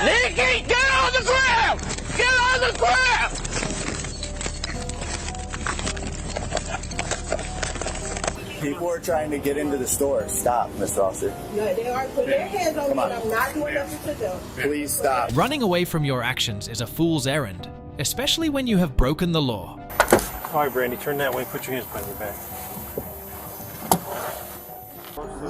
Nikki, get on the ground! Get on the ground! People are trying to get into the store. Stop, Mr. Officer. No, they are putting their hands on me, and I'm not doing nothing to them. Please stop. Running away from your actions is a fool's errand, especially when you have broken the law. All right, Brandy, turn that way. Put your hands behind your back.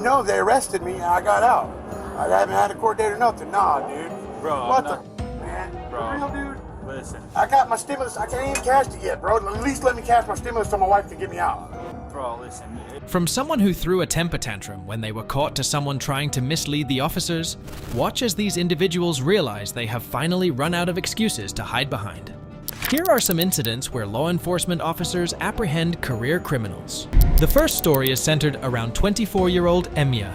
No, they arrested me and I got out. I haven't had a court date or nothing. Nah, dude. Bro, what the man? Bro, For real, dude? Listen. I got my stimulus. I can't even cash it yet, bro. At least let me cash my stimulus so my wife can get me out. Bro, listen. From someone who threw a temper tantrum when they were caught to someone trying to mislead the officers, watch as these individuals realize they have finally run out of excuses to hide behind. Here are some incidents where law enforcement officers apprehend career criminals. The first story is centered around 24-year-old Emya.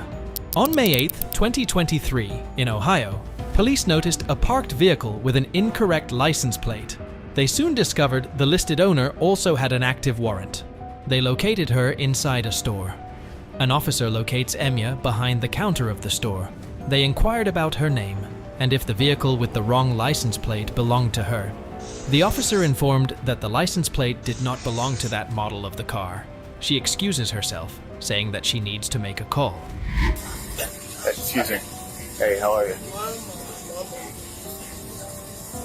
On May 8, 2023, in Ohio, police noticed a parked vehicle with an incorrect license plate. They soon discovered the listed owner also had an active warrant. They located her inside a store. An officer locates Emya behind the counter of the store. They inquired about her name and if the vehicle with the wrong license plate belonged to her. The officer informed that the license plate did not belong to that model of the car. She excuses herself, saying that she needs to make a call. Excuse me. Hey, how are you?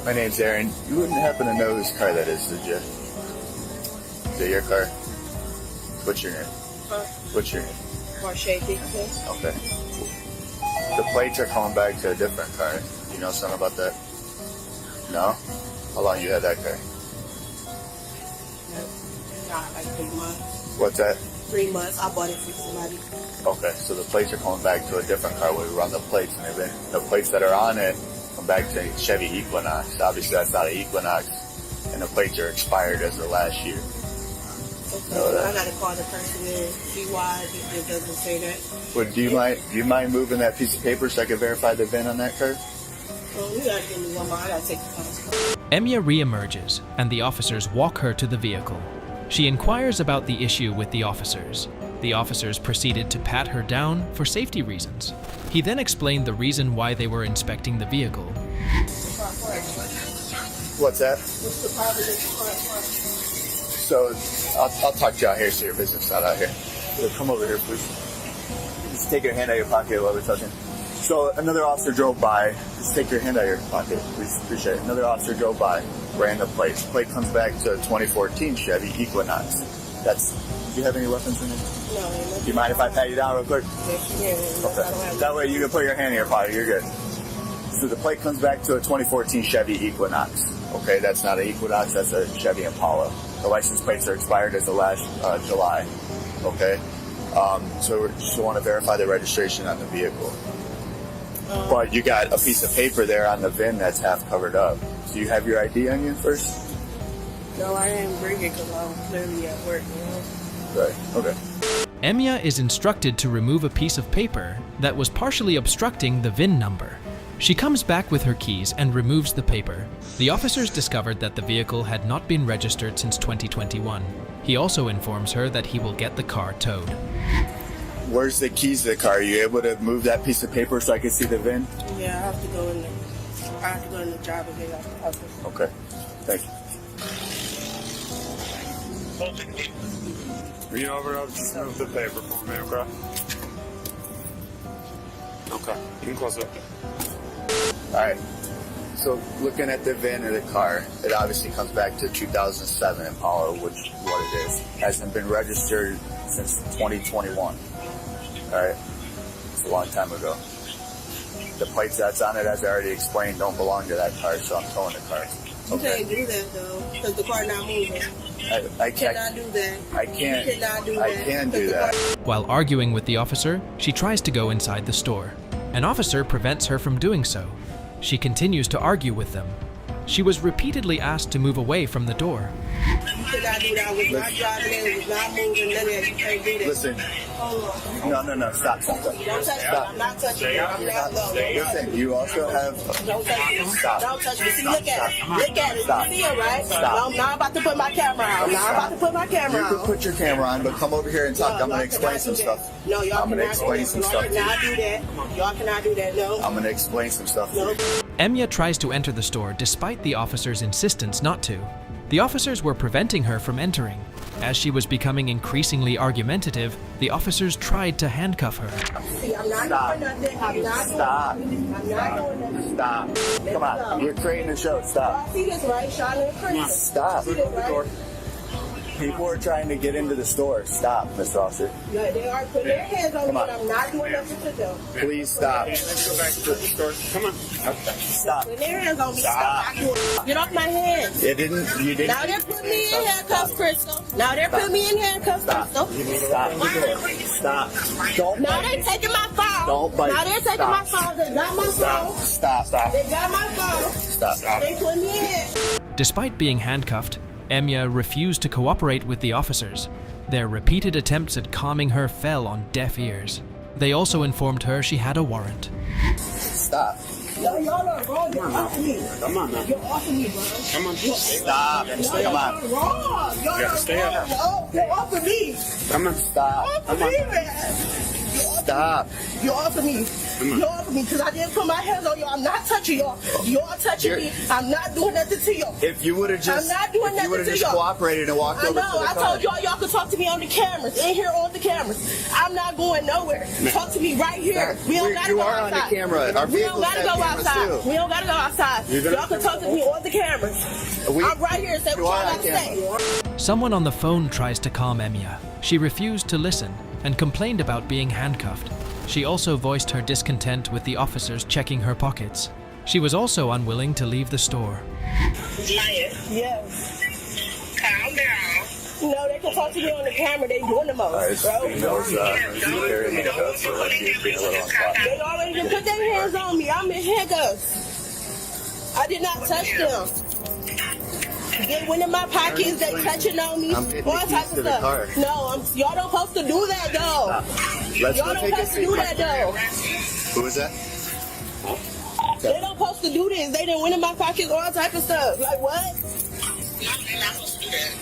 My name's Aaron. You wouldn't happen to know whose car that is, did you? Is it your car? What's your name? What's your name? Marsha Dixon. Okay. The plates are coming back to a different car. You know something about that? No? How long you had that car? Not like 3 months. What's that? 3 months. I bought it for somebody. Okay, so the plates are coming back to a different car when we run the plates, and the plates that are on it come back to Chevy Equinox. Obviously, that's not an Equinox, and the plates are expired as of last year. Okay, so I gotta call the person and see why it doesn't say that. Well, do you mind moving that piece of paper so I can verify the VIN on that car? Well, you gotta give me one more. I gotta take the car. Emya reemerges, and the officers walk her to the vehicle. She inquires about the issue with the officers. The officers proceeded to pat her down for safety reasons. He then explained the reason why they were inspecting the vehicle. What's that? What's the problem with the car? So, I'll talk to you out here so your business not out here. So come over here, please. Just take your hand out of your pocket while we're talking. So, another officer drove by. Just take your hand out of your pocket, please. Appreciate it. Another officer drove by, ran the plate. The plate comes back to a 2014 Chevy Equinox. Do you have any weapons in it? No. Do you mind if I pat you down real quick? Yes, you can. Okay. That way you can put your hand in your pocket. You're good. So the plate comes back to a 2014 Chevy Equinox. Okay, that's not an Equinox. That's a Chevy Impala. The license plates are expired as of last July. Okay. So we just want to verify the registration on the vehicle. But you got a piece of paper there on the VIN that's half covered up. Do you have your ID on you first? No, I didn't bring it because I was clearly at work, you know? Right. Okay. Emya is instructed to remove a piece of paper that was partially obstructing the VIN number. She comes back with her keys and removes the paper. The officers discovered that the vehicle had not been registered since 2021. He also informs her that he will get the car towed. Where's the keys to the car? Are you able to move that piece of paper so I can see the VIN? Yeah, I have to go in the driver's office. Okay. Thank you. Read over, I'll just move the paper for me, okay? Okay, you can close it. Alright, so looking at the VIN of the car, it obviously comes back to 2007 Impala, which is what it is. Hasn't been registered since 2021. Alright, it's a long time ago. The plates that's on it, as I already explained, don't belong to that car, so I'm towing the car. You can't do that though, because the car not moving. I can't. Cannot do that. I can't. You cannot do that. I can do that. While arguing with the officer, she tries to go inside the store. An officer prevents her from doing so. She continues to argue with them. She was repeatedly asked to move away from the door. You cannot do that. I was not driving in, it was not moving, none of that. You can't do that. Listen. No, stop. Don't touch me. I'm not touching you. I'm not. No. Listen, you also have. Don't touch me. Stop. Don't touch me. See, look at it. Look at it. Stop. You see it, right? Stop. No, I'm not about to put my camera out. You can put your camera on, but come over here and talk. I'm going to explain some stuff. No, y'all I'm going to explain some stuff. Y'all cannot do that. Y'all cannot do that. No. I'm going to explain some stuff. No. Enya tries to enter the store despite the officer's insistence not to. The officers were preventing her from entering. As she was becoming increasingly argumentative, the officers tried to handcuff her. See, I'm not Stop. doing nothing. I'm not Stop. doing nothing. I'm not doing nothing. Stop. Come on. You're creating a show. Stop. See this, right? Charlotte Crystal. Stop. See this, right? People are trying to get into the store. Stop, Mr. Officer. Yeah, they are putting their hands on me, Come but on. I'm not doing nothing to them. Please stop. Let's go back to the store. Come on. Stop. Putting their hands on me. Stop. I'm not doing. Get off my hands. You didn't. Now they're putting me in handcuffs, Crystal. Now they're putting me in handcuffs, Crystal. Stop. Don't Now bite they're me. taking my phone. Don't bite Now me. they're taking Stop. my phone. They got my phone. Stop. They got my phone. Stop. They put me in. Despite being handcuffed, Enya refused to cooperate with the officers. Their repeated attempts at calming her fell on deaf ears. They also informed her she had a warrant. Stop. No, y'all are wrong. You're off me. Come on now. You're off me, bro. Come on. Stop. Come on. Wrong. Y'all gotta are stay wrong. up. Oh, you're off of me. Come on. Stop. Off of me, man. Stop. You're off of me. You're off of me because I didn't put my hands on y'all. I'm not touching y'all. Y'all touching me. I'm not doing nothing to y'all. If you would have just, I'm not doing if you would have nothing to just y'all. cooperated and walked I over know. to the I car. told y'all could talk to me on the cameras. In here on the cameras. I'm not going nowhere. Talk to me right here. We don't gotta You go are on outside. the camera. Our We don't vehicles gotta have go cameras outside. too. We don't gotta go outside. Y'all can talk to me on the cameras. I'm right here. Say You what are y'all on gotta camera. say. Someone on the phone tries to calm Enya. She refused to listen and complained about being handcuffed. She also voiced her discontent with the officers checking her pockets. She was also unwilling to leave the store. Yes. Calm down. No, they can talk to me on the camera. They doing the most, bro. He knows he's very handcuffed, so like he's being a little unpopular. They already done put their hands on me. I'm in handcuffs. I did not touch them. They went in my pockets. They touching on me. I'm getting All the types keys of to the stuff. car. No, y'all don't supposed to do that though. Let's Y'all go don't take a supposed to do seat. that though. Who is that? They don't supposed to do this. They done went in my pockets. All type of stuff. Like what?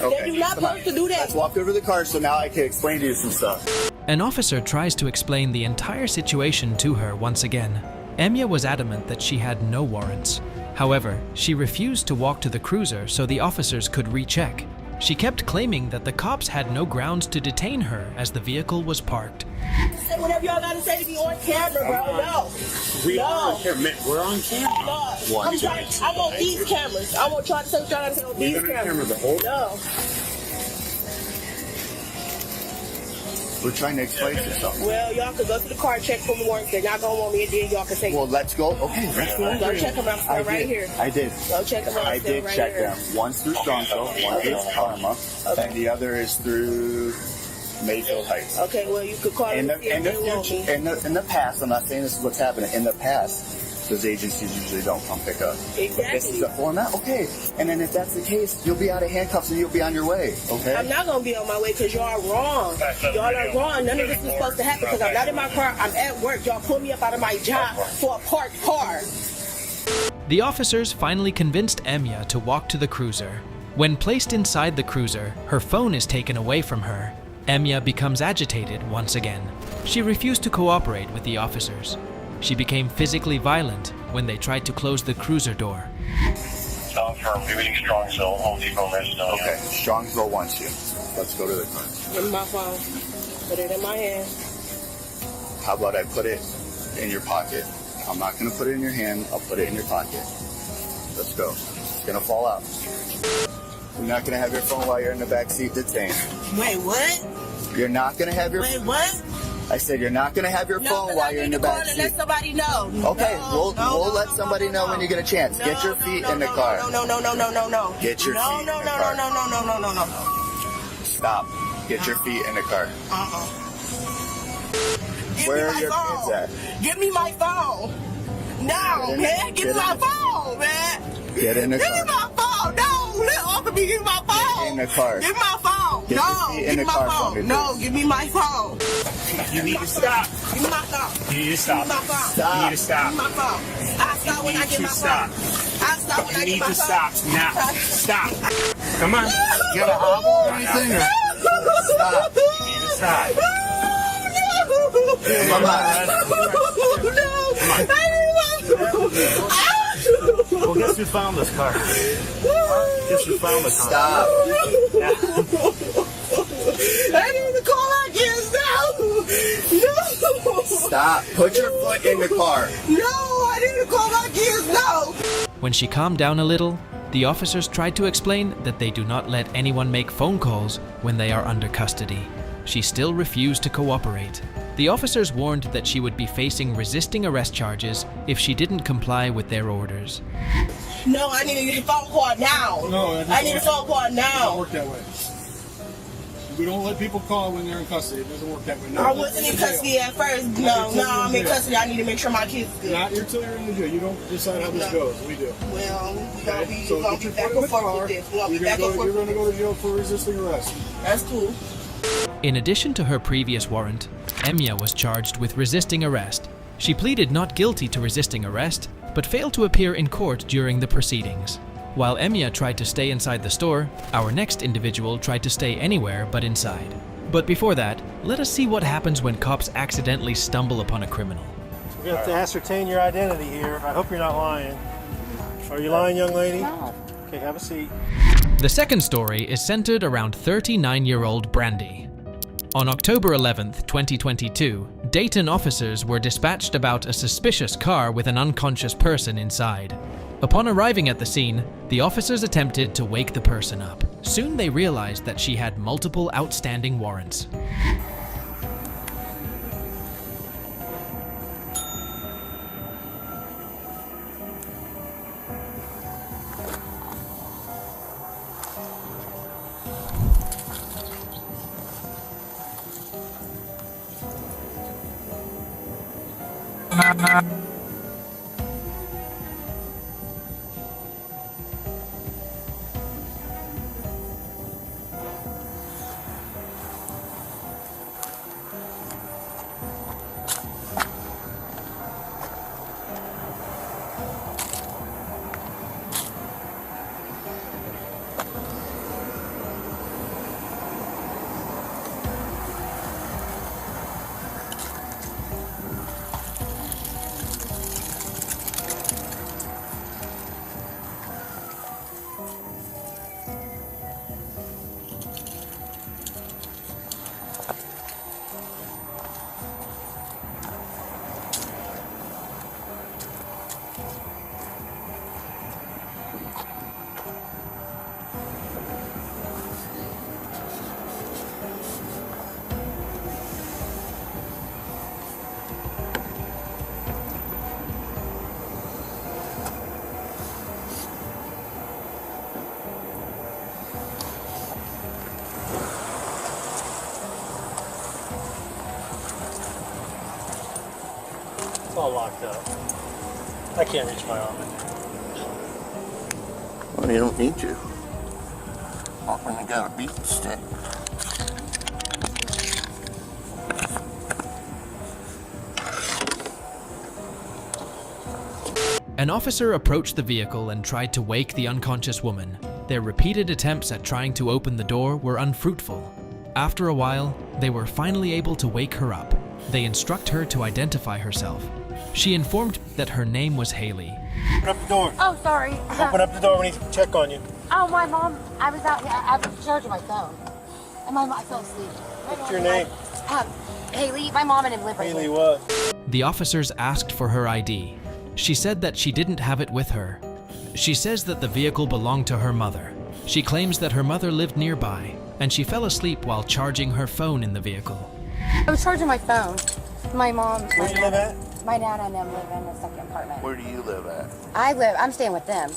Okay. They do not come on. supposed to do that. Let's walk over to the car so now I can explain to you some stuff. An officer tries to explain the entire situation to her once again. Enya was adamant that she had no warrants. However, she refused to walk to the cruiser so the officers could recheck. She kept claiming that the cops had no grounds to detain her as the vehicle was parked. Say whatever y'all gotta say to me on camera, bro. No. We No. are on camera. We're on camera. No. One, I'm two. trying. I want these cameras. I want y'all to say what y'all gotta say on these We've been on cameras. camera the whole No. We're trying to explain to you something. Well, y'all could go to the car, check for warrants. They're not gonna want me, and then y'all can take. Well, let's go. Okay, let's go. Go check them out. I Right did. here. I did. Go check them out. I did right check here. them. One's through Strongsville, one through Karma, and the other is through Mayfield Heights. Okay, well, you could call In them the, and in see the if they want future, me. in the past, I'm not saying this is what's happening. In the past, those agencies usually don't come pick up. But this Exactly. is a format, okay. And then if that's the case, you'll be out of handcuffs and you'll be on your way, okay? I'm not gonna be on my way because y'all wrong. Y'all are wrong. None of this is supposed to happen because I'm not in my car. I'm at work. Y'all pulled me up out of my job for a parked car. The officers finally convinced Enya to walk to the cruiser. When placed inside the cruiser, her phone is taken away from her. Enya becomes agitated once again. She refused to cooperate with the officers. She became physically violent when they tried to close the cruiser door. Confirm, reading Strongsville, Home Depot, Macedonia. Okay, Strongsville wants you. Let's go to the car. Give me my phone. Put it in my hand. How about I put it in your pocket? I'm not gonna put it in your hand, I'll put it in your pocket. Let's go. It's gonna fall out. You're not gonna have your phone while you're in the back seat detained. Wait, what? You're not gonna have your Wait, what? I said you're not gonna have your No, phone 'cause while I you're in need the to call back and seat. let somebody know. Okay, No, we'll let somebody know when you get a chance. Get your feet in the car. No. Get your feet in the car. No. Stop. Get your feet in the car. Give Where me are my your phone. kids at? Give me my phone. Now, Get in- man. Give me get my in- phone, man. Get in the Give me car. my phone. No, let off of me. Give me my phone. in the car. Give me my phone. Get your No, feet in give me the my car for phone. me, No, please. give me my phone. You need to stop. Give me my phone. You need to Give stop. me my phone. Stop. You need to stop. Give me my phone. I'll stop when I get You my need to stop. phone. I'll stop when I You get need my to phone. stop now. Stop. Come on. You got a hobble or anything? Or? Stop. You need to stop. Come on. No, I need my phone. Well, guess who found this car? Guess who found the car? Stop. I need to call my kids now. No. Stop. Put your foot in the car. No, I need to call my kids now. When she calmed down a little, the officers tried to explain that they do not let anyone make phone calls when they are under custody. She still refused to cooperate. The officers warned that she would be facing resisting arrest charges if she didn't comply with their orders. No, I need a phone call now. No, I need a phone call It doesn't now. work that way. We don't let people call when they're in custody. It doesn't work that way. Not I wasn't in custody at first. No, I'm in custody. I need to make sure my kids good. Not until you're in the jail. You don't decide how this goes. We do. Well, we're going to be So back get your and foot in the forth car. with this. We're going to You're be back and forth. going to go to jail for resisting arrest. That's cool. In addition to her previous warrant, Emya was charged with resisting arrest. She pleaded not guilty to resisting arrest, but failed to appear in court during the proceedings. While Emya tried to stay inside the store, our next individual tried to stay anywhere but inside. But before that, let us see what happens when cops accidentally stumble upon a criminal. We have to ascertain your identity here. I hope you're not lying. Are you lying, young lady? No. Okay, have a seat. The second story is centered around 39-year-old Brandy. On October 11th, 2022, Dayton officers were dispatched about a suspicious car with an unconscious person inside. Upon arriving at the scene, the officers attempted to wake the person up. Soon they realized that she had multiple outstanding warrants. It's all locked up. I can't reach my arm in there. Well, you don't need to. Not when you got a beating stick. An officer approached the vehicle and tried to wake the unconscious woman. Their repeated attempts at trying to open the door were unfruitful. After a while, they were finally able to wake her up. They instruct her to identify herself. She informed that her name was Haley. Open up the door. Oh, sorry. Open up the door. We need to check on you. Oh, my mom, I was out here. I was charging my phone. And my mom, I fell asleep. What's your name? Haley. My mom and him live right Haley here. what? The officers asked for her ID. She said that she didn't have it with her. She says that the vehicle belonged to her mother. She claims that her mother lived nearby, and she fell asleep while charging her phone in the vehicle. I was charging my phone. My mom. Where do you live at? My dad and them live in the second apartment. Where do you live at? I'm staying with them.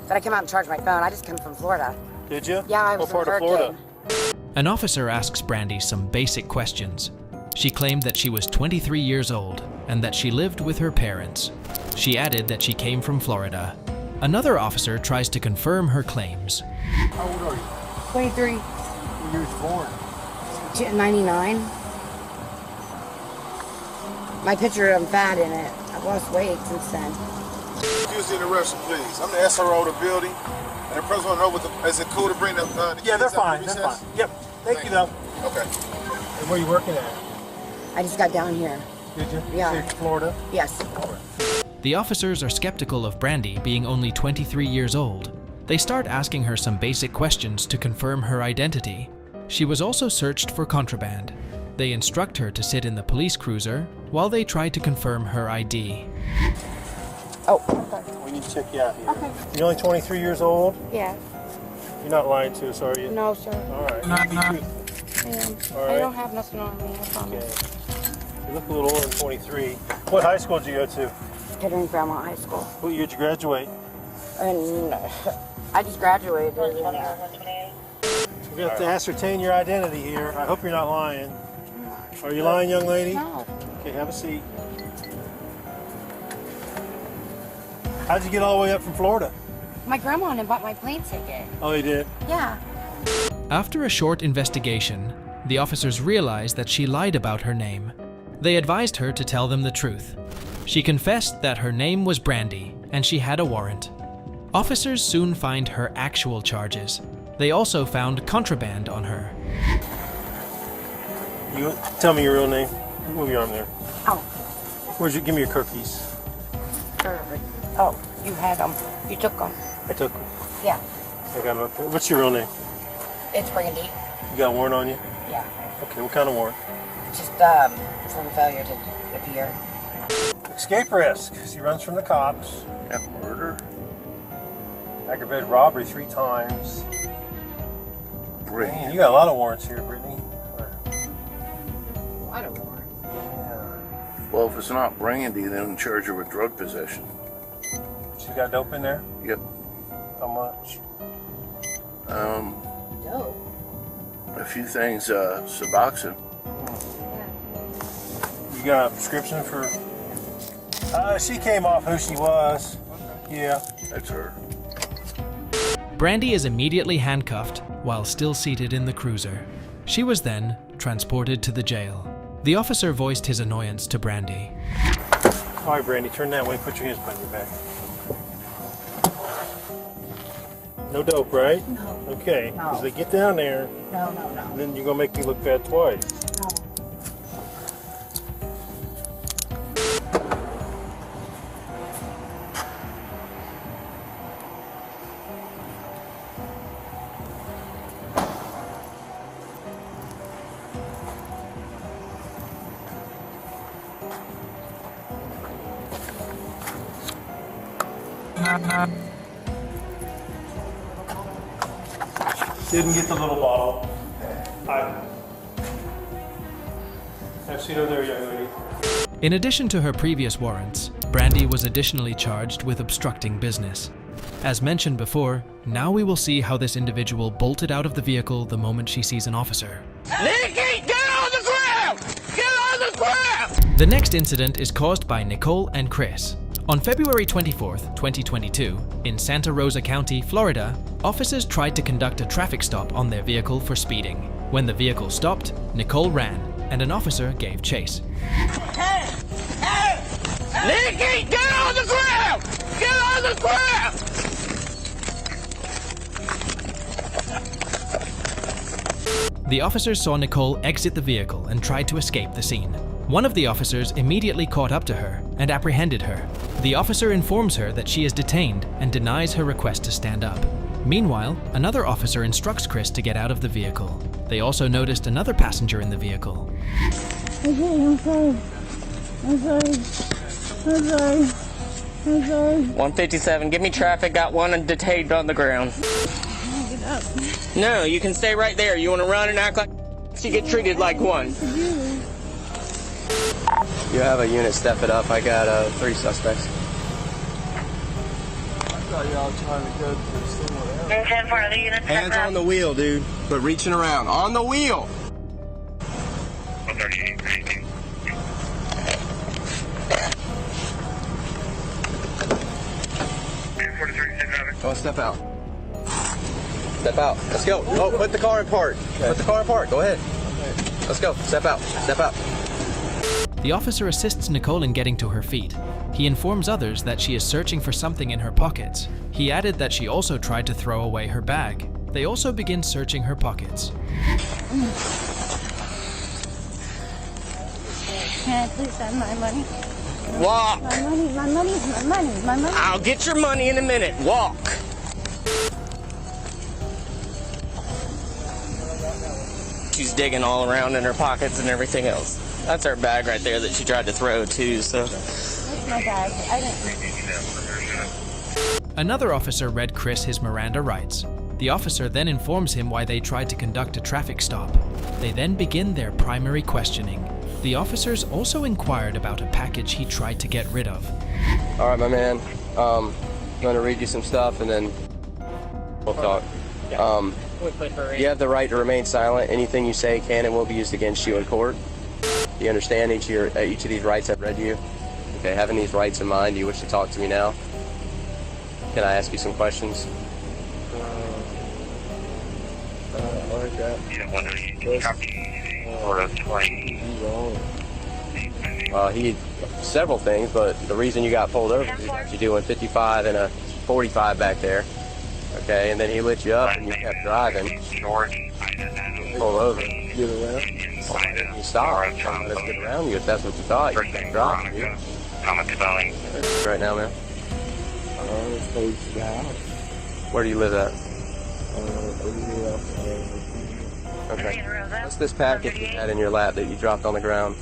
But I came out and charged my phone. I just come from Florida. Did you? Yeah, I was What part in of Florida? Hurricane. An officer asks Brandy some basic questions. She claimed that she was 23 years old and that she lived with her parents. She added that she came from Florida. Another officer tries to confirm her claims. How old are you? 23. When you were born? 99. My picture, I'm fat in it. I've lost weight since then. Excuse the interruption, please. I'm the SRO of the building, and the president want to know is it cool to bring the Yeah, they're kids out fine. for They're recess? fine. Yep. Thank you, though. Okay. And where you working at? I just got down here. Did you? Yeah. Say Florida? Yes. The officers are skeptical of Brandy being only 23 years old. They start asking her some basic questions to confirm her identity. She was also searched for contraband. They instruct her to sit in the police cruiser while they try to confirm her ID. Oh, okay. We need to check you out here. Okay. You're only 23 years old? Yeah. You're not lying to us, are you? No, sir. All right. I am. All right. I don't have nothing on me, I promise. Okay. You look a little older than 23. What high school did you go to? Pittering Grandma High School. What year did you graduate? And I just graduated. We're going to have to ascertain your identity here. I hope you're not lying. Are you lying, young lady? No. Okay, have a seat. How'd you get all the way up from Florida? My grandma and bought my plane ticket. Oh, you did? Yeah. After a short investigation, the officers realized that she lied about her name. They advised her to tell them the truth. She confessed that her name was Brandy and she had a warrant. Officers soon find her actual charges. They also found contraband on her. You tell me your real name. Move your arm there. Oh. Where'd you give me your cookies? Perfect. Oh, you had them. You took them. I took them. Yeah. I got them up there. What's your real name? It's Brandy. You got a warrant on you? Yeah. Okay, what kind of warrant? Just from failure to appear. Escape risk. She runs from the cops. Got murder. Aggravated robbery 3 times. Bring You got a lot of warrants here, Brittany. I don't want. Yeah. Well, if it's not Brandy, then charge her with drug possession. She got dope in there? Yep. How much? Dope. A few things, Suboxone. You got a prescription for... she came off who she was. Yeah. That's her. Brandy is immediately handcuffed while still seated in the cruiser. She was then transported to the jail. The officer voiced his annoyance to Brandy. All right, Brandy, turn that way. Put your hands behind your back. No dope, right? No. Okay. Because they get down there, No. then you're going to make me look bad twice. No. Didn't get the little bottle. Have a seat over there, young lady. In addition to her previous warrants, Brandy was additionally charged with obstructing business. As mentioned before, now we will see how this individual bolted out of the vehicle the moment she sees an officer. Nikki, get on the ground! Get on the ground! The next incident is caused by Nicole and Chris. On February 24th, 2022, in Santa Rosa County, Florida, officers tried to conduct a traffic stop on their vehicle for speeding. When the vehicle stopped, Nicole ran, and an officer gave chase. Hey! Nikki, get on the ground! Get on the ground! The officers saw Nicole exit the vehicle and tried to escape the scene. One of the officers immediately caught up to her and apprehended her. The officer informs her that she is detained and denies her request to stand up. Meanwhile, another officer instructs Chris to get out of the vehicle. They also noticed another passenger in the vehicle. I'm sorry. 157, give me traffic, got one detained on the ground. Get up. No, you can stay right there. You want to run and act like you get treated like one. You have a unit, step it up. I got 3 suspects. I thought y'all trying to go to somewhere else. Hands on the wheel, dude. But reaching around. On the wheel! 138. Go step out. Step out. Let's go. Oh, put the car in park. Put the car in park. Go ahead. Let's go. Step out. Step out. The officer assists Nicole in getting to her feet. He informs others that she is searching for something in her pockets. He added that she also tried to throw away her bag. They also begin searching her pockets. Can I please have my money? Walk. My money, my money, my money, my money. I'll get your money in a minute. Walk. She's digging all around in her pockets and everything else. That's her bag right there that she tried to throw too, so. Where's my bag? I didn't. Another officer read Chris his Miranda rights. The officer then informs him why they tried to conduct a traffic stop. They then begin their primary questioning. The officers also inquired about a package he tried to get rid of. All right, my man. I'm going to read you some stuff and then we'll talk. You have the right to remain silent. Anything you say can and will be used against you in court. Do you understand each of these rights I've read to you? Okay, having these rights in mind, do you wish to talk to me now? Can I ask you some questions? Several things, but the reason you got pulled over is that you're doing 55 and a 45 back there. Okay, and then he lit you up and you kept driving. Pull over. Get around. You stop. Let's get around you if that's what you thought. You kept driving, dude. Right now, man. Where do you live at? Okay. What's this package you had in your lap that you dropped on the ground?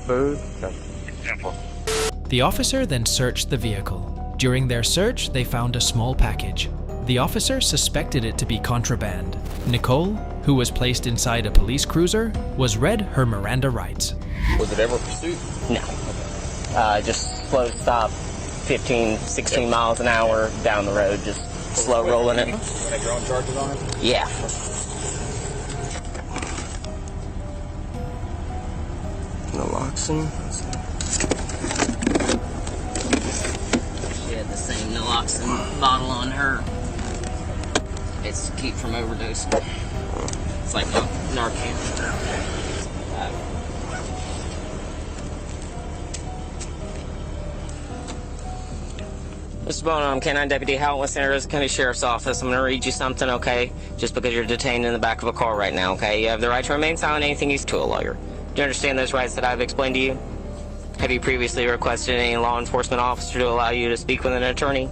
Food? Okay. The officer then searched the vehicle. During their search, they found a small package. The officer suspected it to be contraband. Nicole, who was placed inside a police cruiser, was read her Miranda rights. Was it ever pursuit? No. Just slow stop, 15, 16 miles an hour down the road, just slow rolling it. Had your own charges on it? Yeah. Naloxone. She had the same naloxone bottle on her. It's to keep from overdosing. It's like Narcan. Mr. Bono, I'm K-9 Deputy Howell with Santa Rosa County Sheriff's Office. I'm going to read you something, okay? Just because you're detained in the back of a car right now, okay? You have the right to remain silent, anything used to a lawyer. Do you understand those rights that I've explained to you? Have you previously requested any law enforcement officer to allow you to speak with an attorney?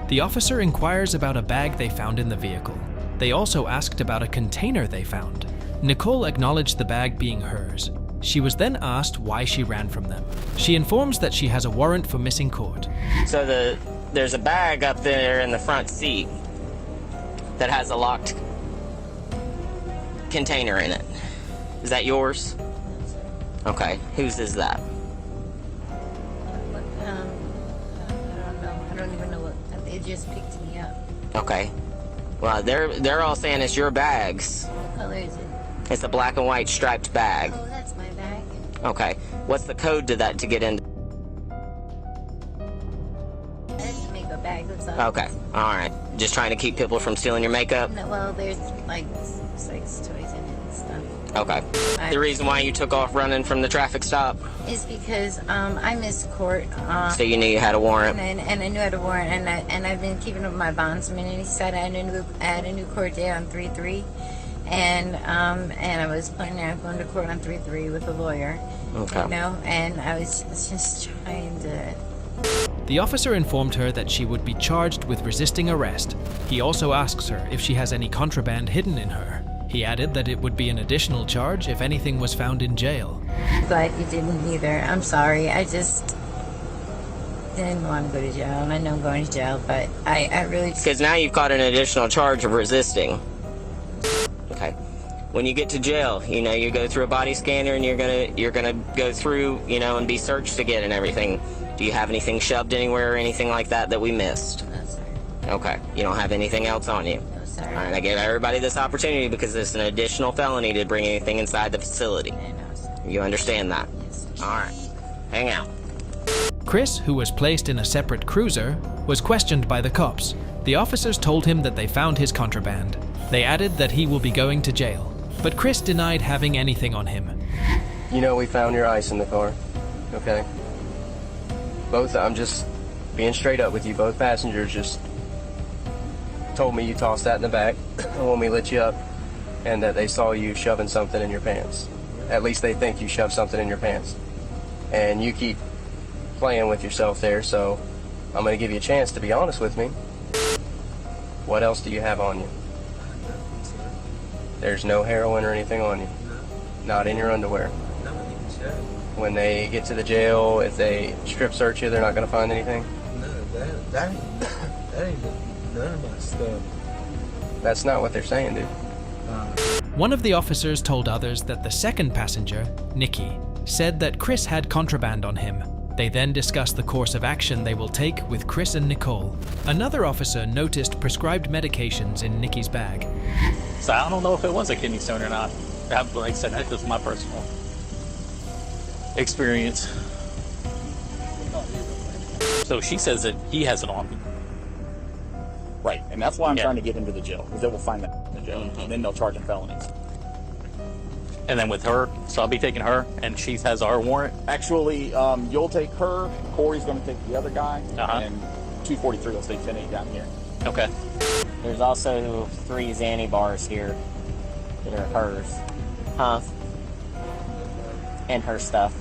The officer inquires about a bag they found in the vehicle. They also asked about a container they found. Nicole acknowledged the bag being hers. She was then asked why she ran from them. She informs that she has a warrant for missing court. So there's a bag up there in the front seat that has a locked container in it. Is that yours? Okay. Whose is that? I don't know. I don't even know what. It just picked me up. Okay. Well, they're all saying it's your bags. What color is it? It's a black and white striped bag. Oh, that's my bag. Okay. What's the code to that to get in? That's the makeup bag. That's all. Okay. All right. Just trying to keep people from stealing your makeup? No, well, there's like sex toys in it and stuff. Okay. The reason why you took off running from the traffic stop? Is because I missed court. So you knew you had a warrant? And I knew I had a warrant, and I've been keeping up my bondsman, and he said I had a new court date on 3/3. And I was planning on going to court on 3/3 with a lawyer. Okay. You know, and I was just trying to. The officer informed her that she would be charged with resisting arrest. He also asks her if she has any contraband hidden in her. He added that it would be an additional charge if anything was found in jail. Glad you didn't either. I'm sorry. I just didn't want to go to jail, and I know I'm going to jail, but I really. Because now you've got an additional charge of resisting. Okay. When you get to jail, you know, you go through a body scanner and you're gonna go through, you know, and be searched again and everything. Do you have anything shoved anywhere or anything like that we missed? No, sir. Okay. You don't have anything else on you? No, sir. All right. I gave everybody this opportunity because it's an additional felony to bring anything inside the facility. No, sir. You understand that? Yes, sir. All right. Hang out. Chris, who was placed in a separate cruiser, was questioned by the cops. The officers told him that they found his contraband. They added that he will be going to jail, but Chris denied having anything on him. You know we found your ice in the car, okay? I'm just being straight up with you. Both passengers just told me you tossed that in the back when we lit you up, and that they saw you shoving something in your pants. At least they think you shoved something in your pants. and you keep playing with yourself there, so I'm going to give you a chance to be honest with me. What else do you have on you? There's no heroin or anything on you? Not in your underwear? When they get to the jail, if they strip search you, they're not going to find anything? No, that ain't none of my stuff. That's not what they're saying, dude. One of the officers told others that the second passenger, Nikki, said that Chris had contraband on him. They then discussed the course of action they will take with Chris and Nicole. Another officer noticed prescribed medications in Nikki's bag. So I don't know if it was a kidney stone or not. Like I said, that's just my personal experience. So she says that he has it on me. Right, and that's why I'm trying to get him to the jail, because they will find that in the jail, and then they'll charge him felonies. And then with her, so I'll be taking her, and she has our warrant. Actually, you'll take her, Corey's going to take the other guy, and 243 will stay 10-8 down here. Okay. There's also 3 Xanny bars here that are hers. Huh? And her stuff.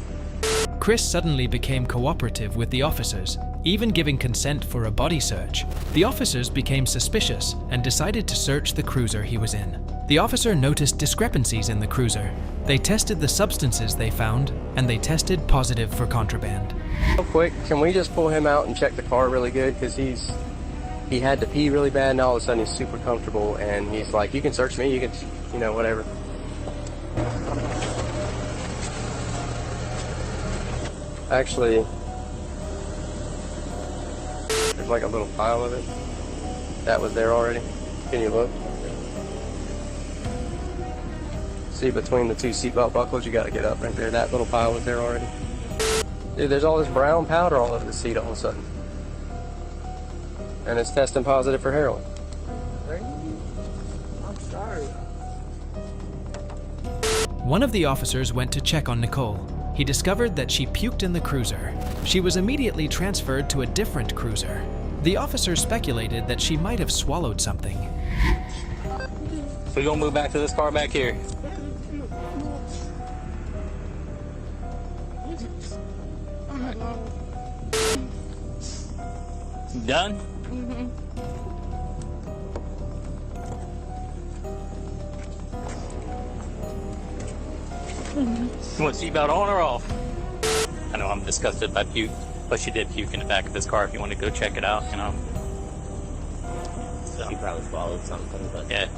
Chris suddenly became cooperative with the officers, even giving consent for a body search. The officers became suspicious and decided to search the cruiser he was in. The officer noticed discrepancies in the cruiser. They tested the substances they found, and they tested positive for contraband. Real quick, can we just pull him out and check the car really good? Because he had to pee really bad, and all of a sudden he's super comfortable, and he's like, you can search me, you can, you know, whatever. Actually, there's like a little pile of it that was there already. Can you look? See, between the 2 seatbelt buckles, you got to get up right there. That little pile was there already. Dude, there's all this brown powder all over the seat all of a sudden. And it's testing positive for heroin. I'm sorry. One of the officers went to check on Nicole. He discovered that she puked in the cruiser. She was immediately transferred to a different cruiser. The officer speculated that she might have swallowed something. So we're gonna move back to this car back here. Done? You want seatbelt on or off? I know I'm disgusted by puke, but she did puke in the back of this car if you want to go check it out, you know. So. She probably swallowed something, but... Yeah.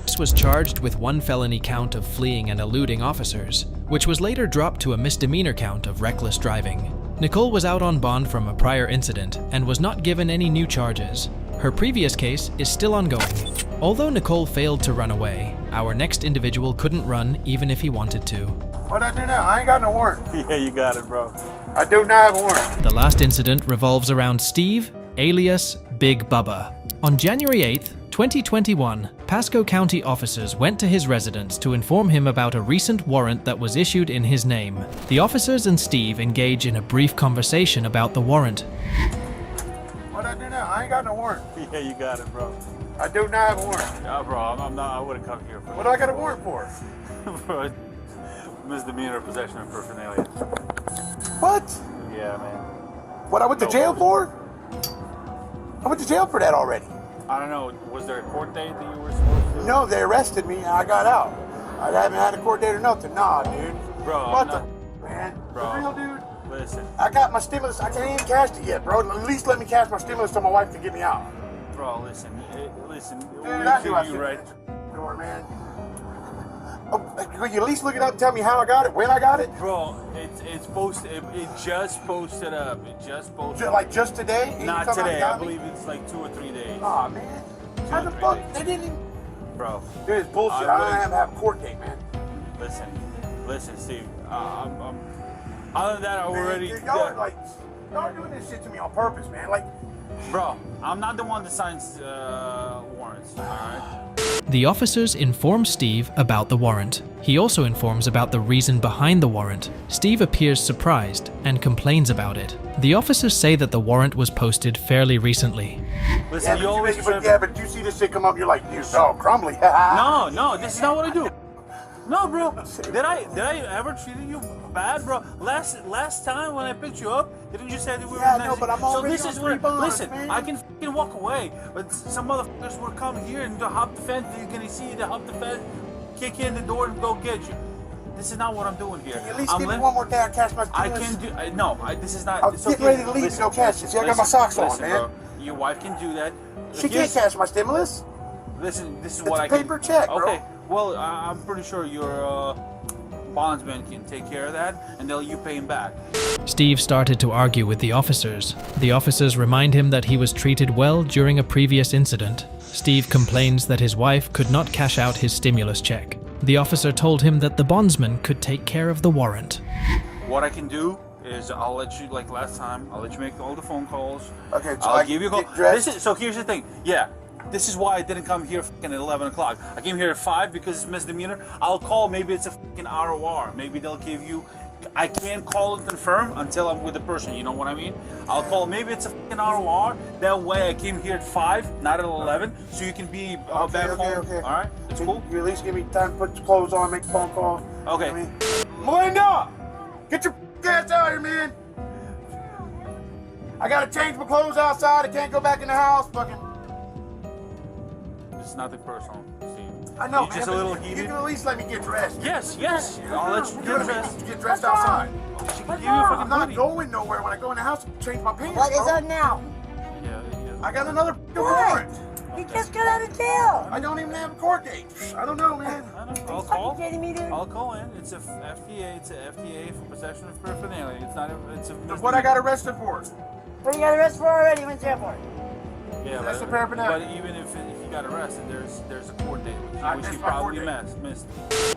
Chris was charged with 1 felony count of fleeing and eluding officers, which was later dropped to a misdemeanor count of reckless driving. Nicole was out on bond from a prior incident and was not given any new charges. Her previous case is still ongoing. Although Nicole failed to run away, our next individual couldn't run even if he wanted to. What I do now? I ain't got no warrant. Yeah, you got it, bro. I do not have a warrant. The last incident revolves around Steve, alias Big Bubba. On January 8th, 2021, Pasco County officers went to his residence to inform him about a recent warrant that was issued in his name. The officers and Steve engage in a brief conversation about the warrant. What I do now? I ain't got no warrant. Yeah, you got it, bro. I do not have a warrant. No, bro, I'm not. I wouldn't come here for What do I got a warrant for? Bro, misdemeanor possession of paraphernalia. What? Yeah, man. What I went to jail for? I went to jail for that already. I don't know. Was there a court date that you were supposed to? No, they arrested me and I got out. I haven't had a court date or nothing. Nah, dude. Bro, what the man? Bro, For real, dude? Listen. I got my stimulus. I can't even cash it yet, bro. At least let me cash my stimulus so my wife can get me out. Bro, listen. Listen. Dude, we I knew I you should right. Door, man. Oh, could you at least look it up and tell me how I got it, when I got it? Bro, it's posted. It just posted up. It just posted. Like just today? Not today. I believe it's like 2 or 3 days. Aw, man. How the fuck? They didn't even... Bro. Dude, it's bullshit. I don't have to have a court date, man. Listen, Steve. Other than that, I already... Dude, y'all are doing this shit to me on purpose, man. Like... Bro, I'm not the one that signs warrants, alright? The officers inform Steve about the warrant. He also informs about the reason behind the warrant. Steve appears surprised and complains about it. The officers say that the warrant was posted fairly recently. Listen, you always... but you see this shit come up, you're like, dude, oh, crumbly. No, this is not what I do. No, bro. Did I ever treat you bad, bro. Last time when I picked you up, didn't you say that we were Yeah, nice? no, but I'm so already this on is 3 where, bonds, listen, man. I can fucking walk away, but some motherfuckers will come here and hop the fence. You're gonna see the hop the fence, kick in the door and go get you. This is not what I'm doing here. Can you at least give me one more day? I cash my stimulus. I can do. No, this is not. I was getting ready to leave to go cash it. See, I got my socks on, man. Bro, your wife can do that. She can't cash my stimulus. Listen, this is It's what a I can. paper check, bro. Okay. Well, I'm pretty sure your bondsman can take care of that, and they'll you pay him back. Steve started to argue with the officers. The officers remind him that he was treated well during a previous incident. Steve complains that his wife could not cash out his stimulus check. The officer told him that the bondsman could take care of the warrant. What I can do is I'll let you, like last time, I'll let you make all the phone calls. Okay, so I'll I give you a call. So here's the thing. Yeah, this is why I didn't come here fucking at 11 o'clock. I came here at 5 because it's misdemeanor. I'll call, maybe it's a fucking ROR. Maybe they'll give you, I can't call and confirm until I'm with the person, you know what I mean? I'll call, maybe it's a fucking ROR. That way I came here at 5, not at 11, so you can be back home. Okay. All right, that's cool. You at least give me time to put the clothes on, make a phone call. Okay. Melinda, get your ass out here, man. I gotta change my clothes outside. I can't go back in the house. Fucking. It's nothing personal, Steve. I know, You're just a little You heated. can at least let me get dressed. Yes. I'll let you get dressed. Get dressed outside. She can give you a fucking I'm not hoodie. going nowhere. When I go in the house, I change my pants. What is bro. up now? Yeah. I got another warrant. He just got out of jail. I don't even have a court date. I don't know, man. I know. I'll call. Kidding me, dude? I'll call in. It's a FTA. It's a FTA for possession of paraphernalia. It's not. It's a. What I got arrested for? What you got arrested for already? Went to jail for? Yeah, That's but, the paraphernalia. but even if you got arrested, there's a court date which you probably missed.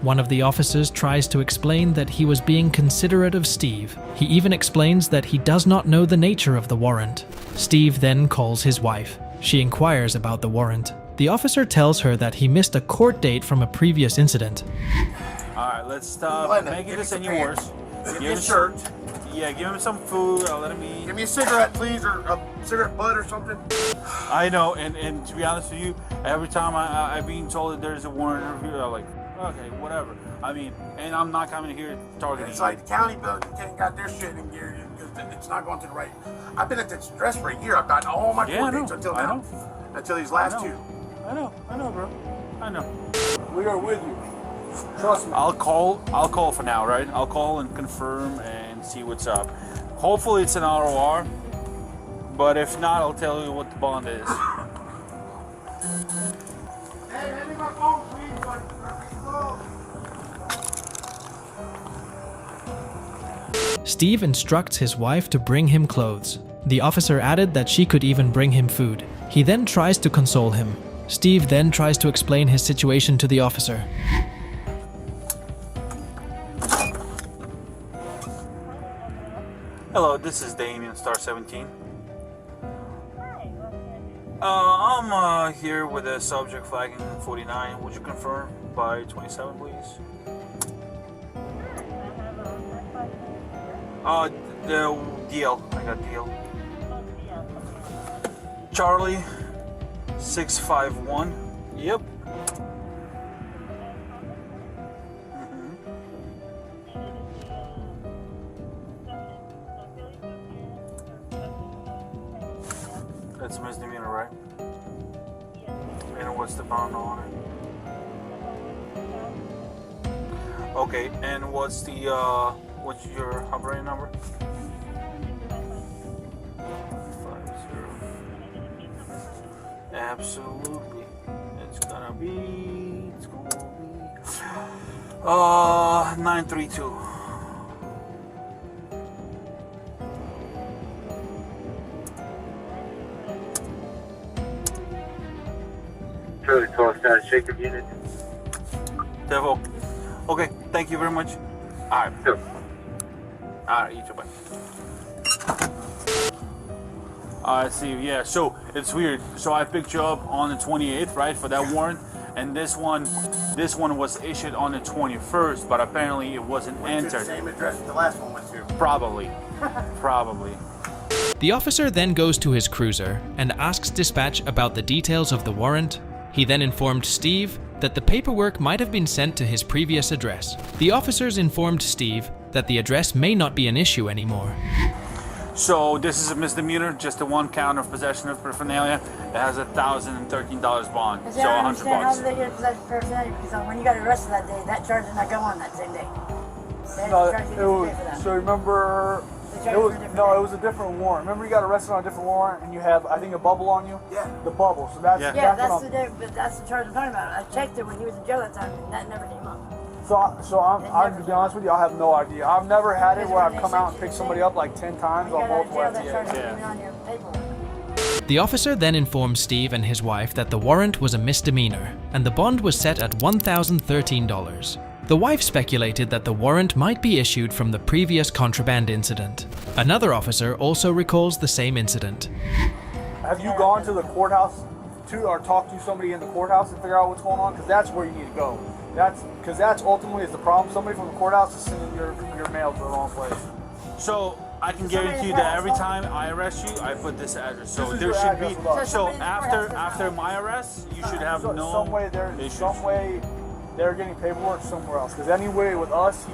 One of the officers tries to explain that he was being considerate of Steve. He even explains that he does not know the nature of the warrant. Steve then calls his wife. She inquires about the warrant. The officer tells her that he missed a court date from a previous incident. All right, let's stop making this any worse. Give me a shirt. Yeah, give him some food. I'll let him eat. Give me a cigarette, please, or a cigarette butt or something. I know, and to be honest with you, every time I've been told that there's a warrant review, I'm like, okay, whatever. I mean, and I'm not coming here targeting It's you. like the county building got their shit in gear. It's not going to the right. I've been at this dress for a year. I've gotten all my court dates until now. Until these last two. I know, bro. I know. We are with you. Trust me. I'll call for now, right? I'll call and confirm and see what's up. Hopefully it's an ROR, but if not, I'll tell you what the bond is. Hey, hand me my phone, please. Steve instructs his wife to bring him clothes. The officer added that she could even bring him food. He then tries to console him. Steve then tries to explain his situation to the officer. Hello, this is Damien, Star 17. I'm here with a subject flagging 49. Would you confirm by 27, please? The deal. I got deal. Charlie 651. Yep. That's a misdemeanor, right? And what's the bond on it? Okay, and what's your operating number? 50. Absolutely. It's gonna be 932. Charlie 12 status shaker unit. Devil. Okay, thank you very much. Alright. Sure. Alright, you too, bye. I see, yeah, so it's weird. So I picked you up on the 28th, right, for that warrant, and this one was issued on the 21st, but apparently it wasn't entered. Same address as the last one went to. Probably. Probably. The officer then goes to his cruiser and asks dispatch about the details of the warrant. He then informed Steve that the paperwork might have been sent to his previous address. The officers informed Steve that the address may not be an issue anymore. So this is a misdemeanor, just a 1 count of possession of paraphernalia. It has $1,013 bond, so I $100 understand how bucks. they get possession of paraphernalia, because when you got arrested that day, that charge did not go on that same day. They had No, to charge you it to was, pay for that. so remember, They it was, no, it was a different warrant. Remember you got arrested on a different warrant and you have, I think, a bubble on you? Yeah. The bubble, so that's, Yeah, that's that's the day, but that's the charge I'm talking about. I checked it when he was in jail that time, and that never came up. So I'm to be honest with you, I have no idea. I've never had it where I've come out and picked somebody up like 10 times on multiple FTAs. The officer then informed Steve and his wife that the warrant was a misdemeanor, and the bond was set at $1,013. The wife speculated that the warrant might be issued from the previous contraband incident. Another officer also recalls the same incident. Have you gone to the courthouse or talked to somebody in the courthouse and figure out what's going on? Because that's where you need to go. That's ultimately is the problem. Somebody from the courthouse is sending your mail to the wrong place. So I can guarantee you that every time I arrest you, I put this address. So there should be. So after my arrest, you should have no some way they're getting paperwork somewhere else. Because anyway, with us,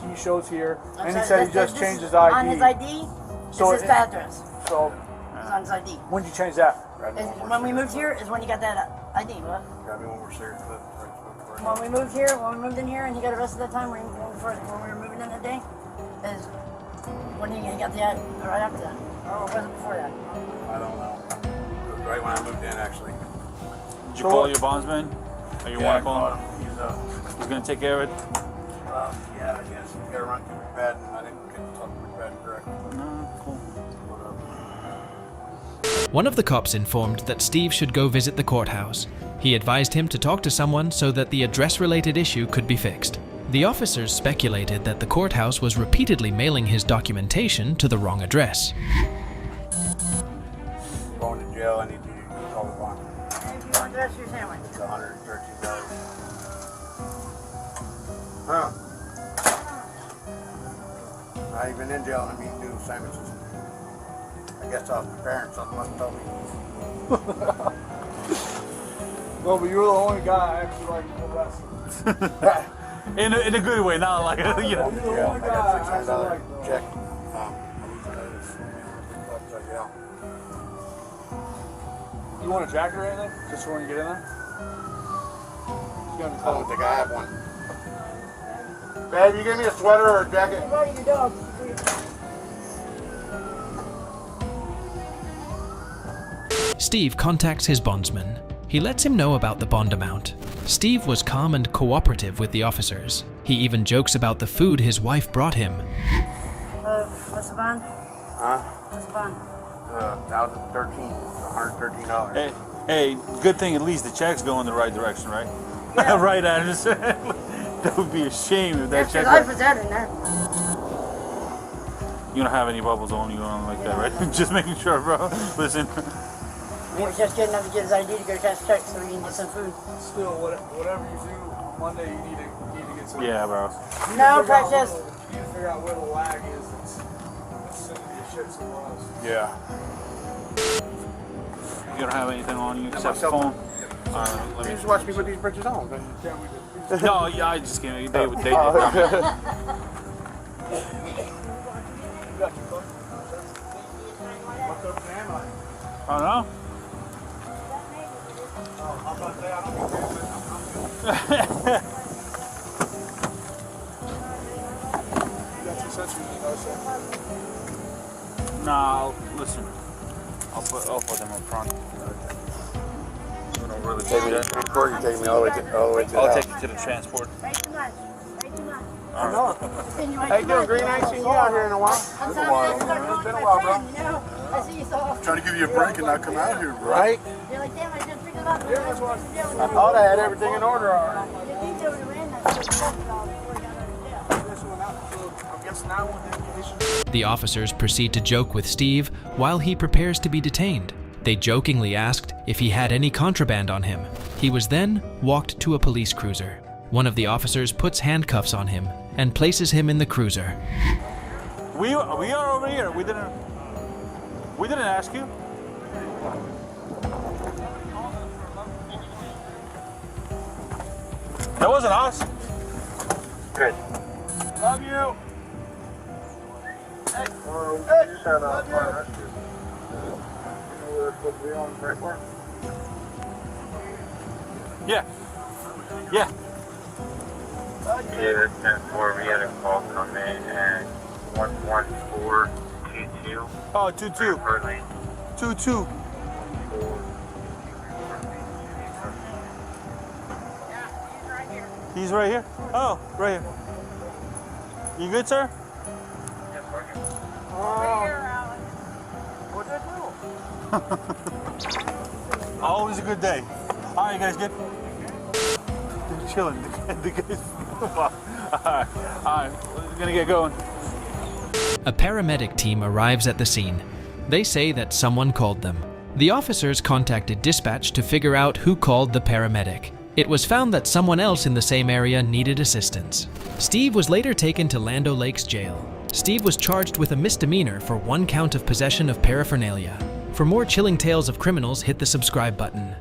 he shows here, and he said he just changed his ID. On his ID, so it's his address. So it's on his ID. When did you change that? When we moved here is when you got that ID, what? Grab me one more cigarette. When we moved in here, and he got arrested that time when we were moving in that day, is when he got the ad right after that, or was it before that? I don't know. It was right when I moved in, actually. Did you call your bondsman? Or you want to call him? He's going to take care of it? Yeah, I guess. You got to run pretty bad, and I didn't get to talk pretty bad correctly. No, cool. One of the cops informed that Steve should go visit the courthouse. He advised him to talk to someone so that the address-related issue could be fixed. The officers speculated that the courthouse was repeatedly mailing his documentation to the wrong address. Going to jail, I need to call the bond. If you want the rest of your sandwich. It's $113. Huh? Not even in jail, I'm eating noodle sandwiches. I guess I was preparing something, must tell me. Well, but you were the only guy I actually like arrested. in a good way, not like, you know. Yeah, I got $600 check. You want a jacket or anything? Just for when you get in there? I don't think I have one. Babe, you give me a sweater or a jacket? Your dog. Steve contacts his bondsman. He lets him know about the bond amount. Steve was calm and cooperative with the officers. He even jokes about the food his wife brought him. What's the bond? Huh? What's the bond? $113. Hey, good thing at least the checks go in the right direction, right? Yeah. Right, Anderson. That would be a shame if that check. I put that in there. You don't have any bubbles on you on like that, right? Just making sure, bro. Listen. He was just getting up to get his ID to go cash check so he can get some food. Still, whatever you do on Monday, you need to get some. Yeah, bro. No, precious. You need to figure out where the lag is. It's sending your shit somewhere else. Yeah. You don't have anything on you except the phone? Let me just watch me put these britches on. No, yeah, I just can't. They did. Oh no? No, listen. I'll put them up front. You don't really take me to the transport. You take me all the way to the I'll house. take you to the transport. How you doing, Green? I ain't seen you out here in a while. It's been a while, bro. Trying to give you a break and not come out here, bro. Right? You're like, damn, I just figured out. I thought I had everything in order already. The officers proceed to joke with Steve while he prepares to be detained. They jokingly asked if he had any contraband on him. He was then walked to a police cruiser. One of the officers puts handcuffs on him and places him in the cruiser. We are over here. We didn't ask you. That wasn't us. Good. Love you. Yeah. Yeah. Yeah, 10-4, we had a call come in at 11422. Oh, 22. 22. He's right here? Oh, right here. You good, sir? Always a good day. All right, you guys good? They're chilling. The guys. All right. We're gonna get going. A paramedic team arrives at the scene. They say that someone called them. The officers contacted dispatch to figure out who called the paramedic. It was found that someone else in the same area needed assistance. Steve was later taken to Land O'Lakes jail. Steve was charged with a misdemeanor for 1 count of possession of paraphernalia. For more chilling tales of criminals, hit the subscribe button.